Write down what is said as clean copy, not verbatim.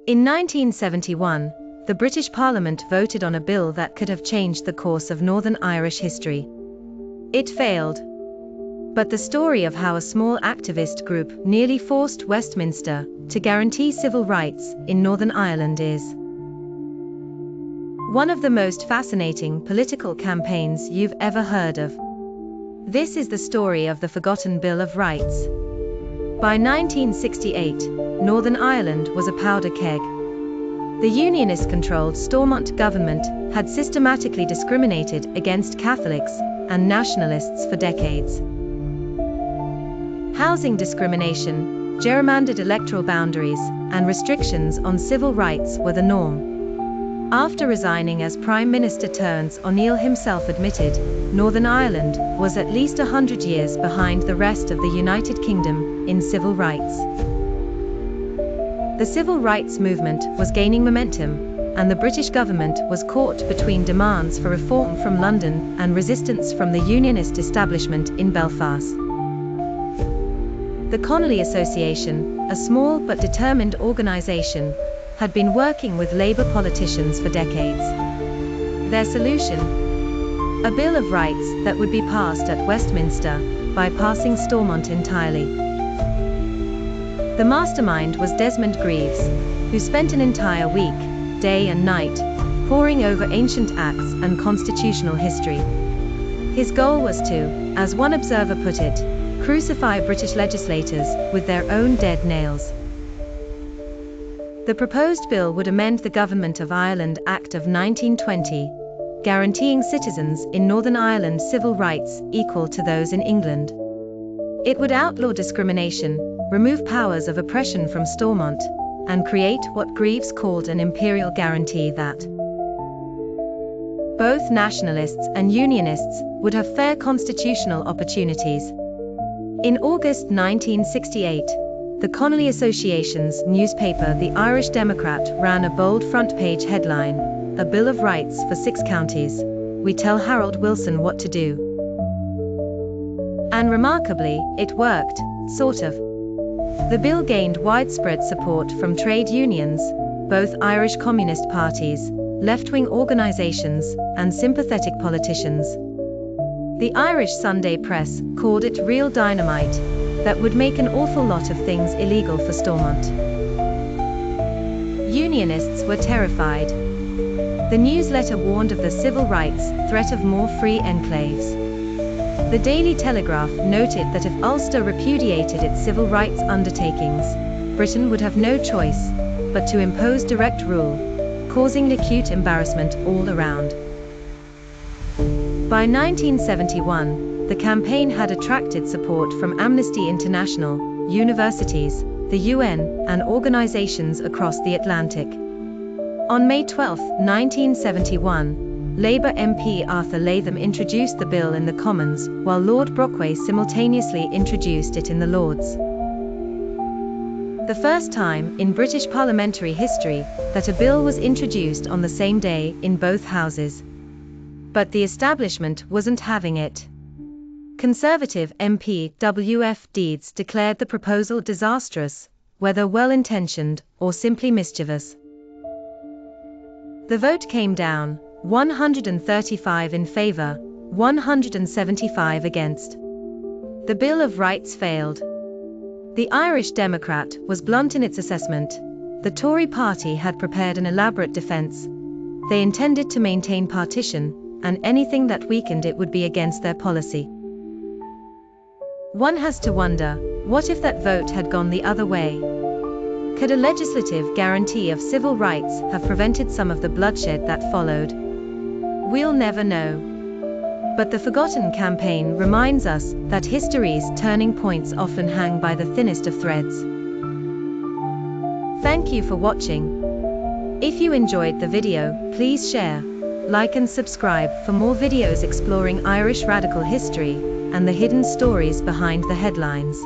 In 1971, the British Parliament voted on a bill that could have changed the course of Northern Irish history. It failed. But the story of how a small activist group nearly forced Westminster to guarantee civil rights in Northern Ireland is one of the most fascinating political campaigns you've ever heard of. This is the story of the forgotten Bill of Rights. By 1968, Northern Ireland was a powder keg. The Unionist-controlled Stormont government had systematically discriminated against Catholics and nationalists for decades. Housing discrimination, gerrymandered electoral boundaries, and restrictions on civil rights were the norm. After resigning as Prime Minister, Terence O'Neill himself admitted, Northern Ireland was at least 100 years behind the rest of the United Kingdom in civil rights. The civil rights movement was gaining momentum, and the British government was caught between demands for reform from London and resistance from the Unionist establishment in Belfast. The Connolly Association, a small but determined organisation, had been working with Labour politicians for decades. Their solution? A Bill of Rights that would be passed at Westminster, bypassing Stormont entirely. The mastermind was Desmond Greaves, who spent an entire week, day and night, poring over ancient acts and constitutional history. His goal was to, as one observer put it, crucify British legislators with their own dead nails. The proposed bill would amend the Government of Ireland Act of 1920, guaranteeing citizens in Northern Ireland civil rights equal to those in England. It would outlaw discrimination, remove powers of oppression from Stormont, and create what Greaves called an imperial guarantee that both nationalists and unionists would have fair constitutional opportunities. In August 1968, the Connolly Association's newspaper, the Irish Democrat, ran a bold front-page headline, "A Bill of Rights for 6 counties. We tell Harold Wilson what to do." And remarkably, it worked, sort of. The bill gained widespread support from trade unions, both Irish Communist parties, left-wing organisations, and sympathetic politicians. The Irish Sunday press called it real dynamite that would make an awful lot of things illegal for Stormont. Unionists were terrified. The newsletter warned of the civil rights threat of more free enclaves. The Daily Telegraph noted that if Ulster repudiated its civil rights undertakings, Britain would have no choice but to impose direct rule, causing acute embarrassment all around. By 1971, the campaign had attracted support from Amnesty International, universities, the UN, and organizations across the Atlantic. On May 12, 1971, Labour MP Arthur Latham introduced the bill in the Commons, while Lord Brockway simultaneously introduced it in the Lords. The first time in British parliamentary history that a bill was introduced on the same day in both houses. But the establishment wasn't having it. Conservative MP W.F. Deeds declared the proposal disastrous, whether well-intentioned or simply mischievous. The vote came down, 135 in favour, 175 against. The Bill of Rights failed. The Irish Democrat was blunt in its assessment. The Tory party had prepared an elaborate defence. They intended to maintain partition, and anything that weakened it would be against their policy. One has to wonder, what if that vote had gone the other way? Could a legislative guarantee of civil rights have prevented some of the bloodshed that followed? We'll never know. But the forgotten campaign reminds us that history's turning points often hang by the thinnest of threads. Thank you for watching. If you enjoyed the video, please share, like and subscribe for more videos exploring Irish radical history and the hidden stories behind the headlines.